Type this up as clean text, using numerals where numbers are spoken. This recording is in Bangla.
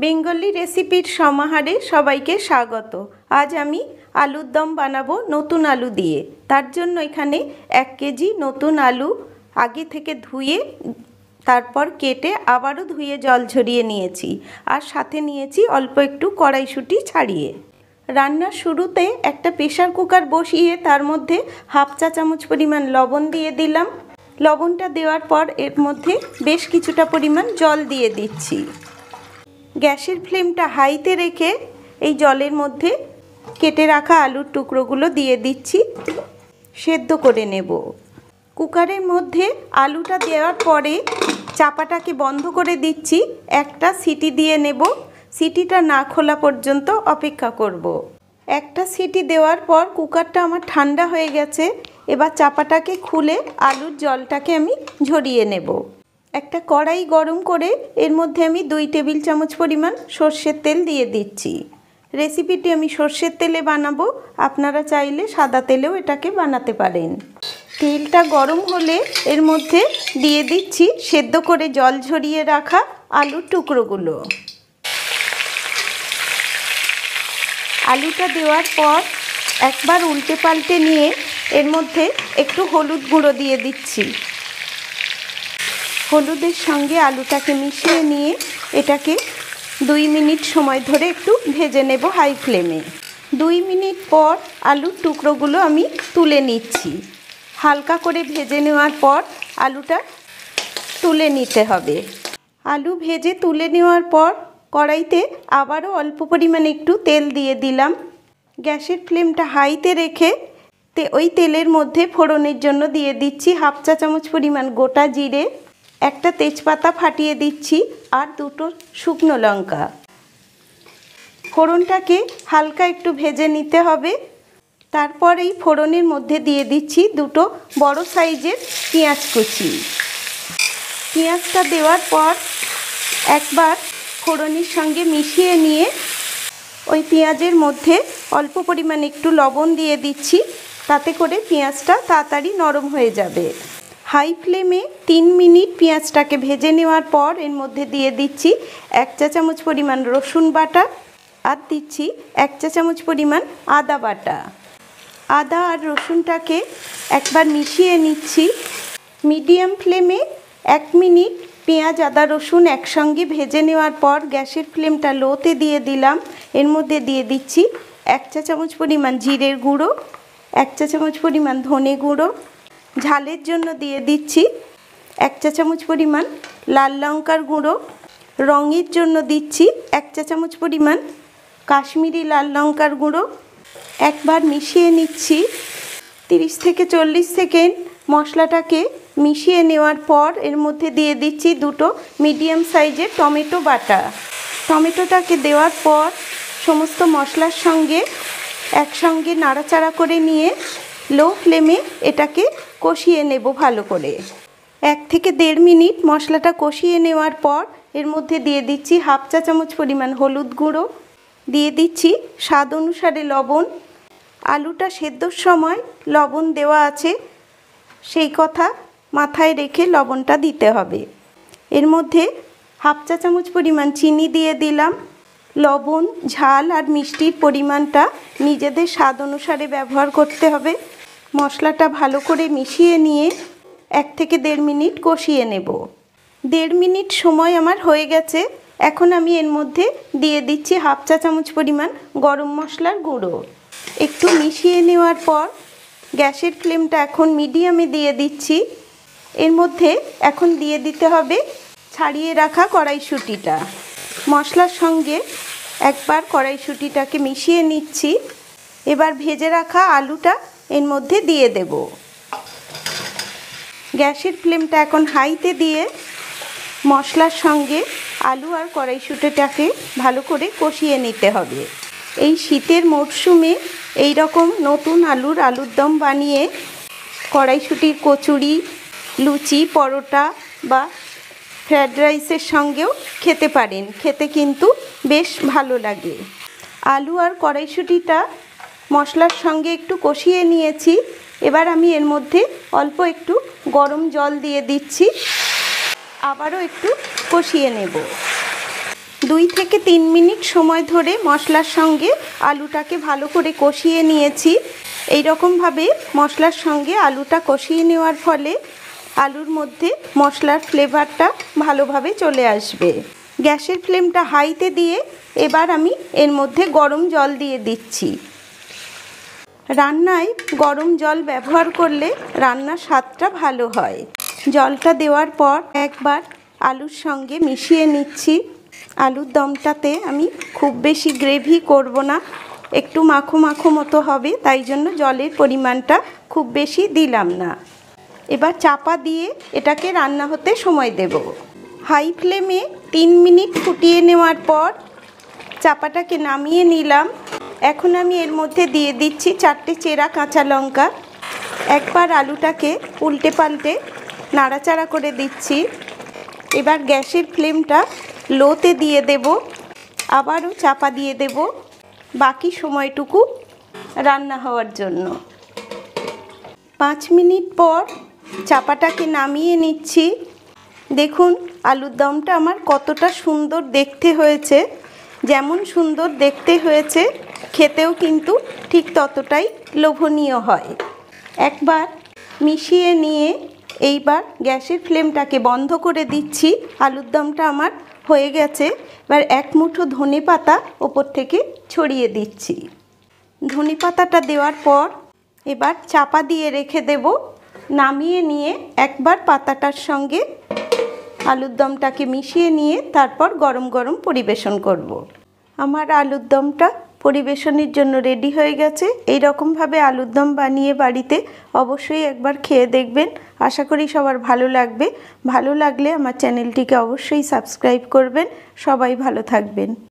বেঙ্গলি রেসিপির সমাহারে সবাইকে স্বাগত। আজ আমি আলুর দম বানাবো নতুন আলু দিয়ে। তার জন্য এখানে 1 কেজি নতুন আলু আগে থেকে ধুয়ে তারপর কেটে আবারও ধুয়ে জল ঝরিয়ে নিয়েছি। আর সাথে নিয়েছি অল্প একটু কড়াইশুঁটি ছাড়িয়ে। রান্নার শুরুতে একটা প্রেসার কুকার বসিয়ে তার মধ্যে হাফ চা চামচ পরিমাণ লবণ দিয়ে দিলাম। লবণটা দেওয়ার পর এর মধ্যে বেশ কিছুটা পরিমাণ জল দিয়ে দিচ্ছি। গ্যাসের ফ্লেমটা হাইতে রেখে এই জলের মধ্যে কেটে রাখা আলুর টুকরোগুলো দিয়ে দিচ্ছি, সেদ্ধ করে নেব। কুকারের মধ্যে আলুটা দেওয়ার পরে চাপাটাকে বন্ধ করে দিচ্ছি, একটা সিটি দিয়ে নেব। সিটিটা না খোলা পর্যন্ত অপেক্ষা করব। একটা সিটি দেওয়ার পর কুকারটা আমার ঠান্ডা হয়ে গেছে। এবার চাপাটাকে খুলে আলুর জলটাকে আমি ঝরিয়ে নেব। একটা কড়াই গরম করে এর মধ্যে আমি 2 টেবিল চামচ পরিমাণ সর্ষের তেল দিয়ে দিচ্ছি। রেসিপিটি আমি সর্ষের তেলে বানাবো, আপনারা চাইলে সাদা তেলেও এটাকে বানাতে পারেন। তেলটা গরম হলে এর মধ্যে দিয়ে দিচ্ছি সেদ্ধ করে জল ঝরিয়ে রাখা আলুর টুকরোগুলো। আলুটা দেওয়ার পর একবার উল্টে পাল্টে নিয়ে এর মধ্যে একটু হলুদ গুঁড়ো দিয়ে দিচ্ছি। হলুদের সঙ্গে আলুটাকে মিশিয়ে নিয়ে এটাকে 2 মিনিট সময় ধরে একটু ভেজে নেব হাই ফ্লেমে। 2 মিনিট পর আলুর টুকরোগুলো আমি তুলে নিচ্ছি। হালকা করে ভেজে নেওয়ার পর আলুটা তুলে নিতে হবে। আলু ভেজে তুলে নেওয়ার পর কড়াইতে আবারও অল্প পরিমাণে একটু তেল দিয়ে দিলাম। গ্যাসের ফ্লেমটা হাইতে রেখে ওই তেলের মধ্যে ফোড়নের জন্য দিয়ে দিচ্ছি হাফ চা চামচ পরিমাণ গোটা জিরে, একটা তেজপাতা ফাটিয়ে দিচ্ছি আর 2টো শুকনো লঙ্কা। ফোড়নটাকে হালকা একটু ভেজে নিতে হবে। তারপর এই ফোড়নের মধ্যে দিয়ে দিচ্ছি 2টো বড় সাইজের পেঁয়াজ কুচি। পেঁয়াজটা দেওয়ার পর একবার ফোড়নের সঙ্গে মিশিয়ে নিয়ে ওই পেঁয়াজের মধ্যে অল্প পরিমাণে একটু লবণ দিয়ে দিচ্ছি, তাতে করে পেঁয়াজটা তাড়াতাড়ি নরম হয়ে যাবে। হাই ফ্লেমে 3 মিনিট পেঁয়াজটাকে ভেজে নেওয়ার পর এর মধ্যে দিয়ে দিচ্ছি 1 চা চামচ পরিমাণ রসুন বাটা আর দিচ্ছি 1 চা চামচ পরিমাণ আদা বাটা। আদা আর রসুনটাকে একবার মিশিয়ে নিচ্ছি। মিডিয়াম ফ্লেমে 1 মিনিট পেঁয়াজ আদা রসুন একসঙ্গে ভেজে নেওয়ার পর গ্যাসের ফ্লেমটা লোতে দিয়ে দিলাম। এর মধ্যে দিয়ে দিচ্ছি 1 চা চামচ পরিমাণ জিরের গুঁড়ো, 1 চা চামচ পরিমাণ ধনে গুঁড়ো, ঝালের জন্য দিয়ে দিচ্ছি 1 চা চামচ পরিমাণ লাল লঙ্কার গুঁড়ো, রঙের জন্য দিচ্ছি 1 চা চামচ পরিমাণ কাশ্মীরি লাল লঙ্কার গুঁড়ো। একবার মিশিয়ে নিচ্ছি। 30 থেকে 40 সেকেন্ড মশলাটাকে মিশিয়ে নেওয়ার পর এর মধ্যে দিয়ে দিচ্ছি 2টো মিডিয়াম সাইজের টমেটো বাটা। টমেটোটাকে দেওয়ার পর সমস্ত মশলার সঙ্গে একসঙ্গে নাড়াচাড়া করে নিয়ে লো ফ্লেমে এটাকে কষিয়ে নেব ভালো করে। 1 থেকে 1.5 মিনিট মশলাটা কষিয়ে নেওয়ার পর এর মধ্যে দিয়ে দিচ্ছি হাফ চা চামচ পরিমাণ হলুদ গুঁড়ো, দিয়ে দিচ্ছি স্বাদ অনুসারে লবণ। আলুটা সেদ্ধর সময় লবণ দেওয়া আছে, সেই কথা মাথায় রেখে লবণটা দিতে হবে। এর মধ্যে হাফ চা চামচ পরিমাণ চিনি দিয়ে দিলাম। লবণ, ঝাল আর মিষ্টির পরিমাণটা নিজেদের স্বাদ অনুসারে ব্যবহার করতে হবে। মশলাটা ভালো করে মিশিয়ে নিয়ে 1 থেকে 1.5 মিনিট কষিয়ে নেব। 1.5 মিনিট সময় আমার হয়ে গেছে। এখন আমি এর মধ্যে দিয়ে দিচ্ছি হাফ চা চামচ পরিমাণ গরম মশলার গুঁড়ো। একটু মিশিয়ে নেওয়ার পর গ্যাসের ফ্লেমটা এখন মিডিয়ামে দিয়ে দিচ্ছি। এর মধ্যে এখন দিয়ে দিতে হবে ছাড়িয়ে রাখা কড়াইশুঁটিটা। মশলার সঙ্গে একবার কড়াইশুঁটিটাকে মিশিয়ে নিচ্ছি। এবার ভেজে রাখা আলুটা এর মধ্যে দিয়ে দেব। গ্যাসের ফ্লেমটা এখন হাইতে দিয়ে মশলার সঙ্গে আলু আর কড়াইশুঁটিটাকে ভালো করে কষিয়ে নিতে হবে। এই শীতের মরশুমে এই রকম নতুন আলুর দম বানিয়ে কড়াইশুঁটির কচুরি, লুচি, পরোটা বা ফ্রায়েড রাইসের সঙ্গেও খেতে পারেন। খেতে কিন্তু বেশ ভালো লাগে। আলু আর কড়াইশুঁটিটা মশলার সঙ্গে একটু কষিয়ে নিয়েছি। এবার আমি এর মধ্যে অল্প একটু গরম জল দিয়ে দিচ্ছি, আবারও একটু কষিয়ে নেব। 2 থেকে 3 মিনিট সময় ধরে মশলার সঙ্গে আলুটাকে ভালো করে কষিয়ে নিয়েছি। এই রকমভাবে মশলার সঙ্গে আলুটা কষিয়ে নেওয়ার ফলে আলুর মধ্যে মশলার ফ্লেভারটা ভালোভাবে চলে আসবে। গ্যাসের ফ্লেমটা হাইতে দিয়ে এবার আমি এর মধ্যে গরম জল দিয়ে দিচ্ছি। রান্নায় গরম জল ব্যবহার করলে রান্নার স্বাদটা ভালো হয়। জলটা দেওয়ার পর একবার আলুর সঙ্গে মিশিয়ে নিচ্ছি। আলুর দমটাতে আমি খুব বেশি গ্রেভি করব না, একটু মাখো মাখো মতো হবে, তাই জন্য জলের পরিমাণটা খুব বেশি দিলাম না। এবার চাপা দিয়ে এটাকে রান্না হতে সময় দেব। হাই ফ্লেমে 3 মিনিট ফুটিয়ে নেওয়ার পর চাপাটাকে নামিয়ে নিলাম। এখন আমি এর মধ্যে দিয়ে দিচ্ছি 4টে চেরা কাঁচা লঙ্কা। একবার আলুটাকে উল্টে পাল্টে নাড়াচাড়া করে দিচ্ছি। এবার গ্যাসের ফ্লেমটা লোতে দিয়ে দেব, আবারও চাপা দিয়ে দেব বাকি সময়টুকু রান্না হওয়ার জন্য। 5 মিনিট পর চাপাটাকে নামিয়ে নিচ্ছি। দেখুন আলুর দমটা আমার কতটা সুন্দর দেখতে হয়েছে। যেমন সুন্দর দেখতে হয়েছে খেতেও কিন্তু ঠিক ততটাই লোভনীয় হয়। একবার মিশিয়ে নিয়ে এইবার গ্যাসের ফ্লেমটাকে বন্ধ করে দিচ্ছি। আলুর দমটা আমার হয়ে গেছে। এবার 1 মুঠো ধনেপাতা ওপর থেকে ছড়িয়ে দিচ্ছি। ধনেপাতাটা দেওয়ার পর এবার চাপা দিয়ে রেখে দেব। নামিয়ে নিয়ে একবার পাতাটার সঙ্গে আলুর দমটাকে মিশিয়ে নিয়ে তারপর গরম গরম পরিবেশন করব। আমার আলুর দমটা পরিবেশনের জন্য রেডি হয়ে গেছে। এই রকমভাবে আলুর দম বানিয়ে বাড়িতে অবশ্যই একবার খেয়ে দেখবেন। আশা করি সবার ভালো লাগবে। ভালো লাগলে আমার চ্যানেলটিকে অবশ্যই সাবস্ক্রাইব করবেন। সবাই ভালো থাকবেন।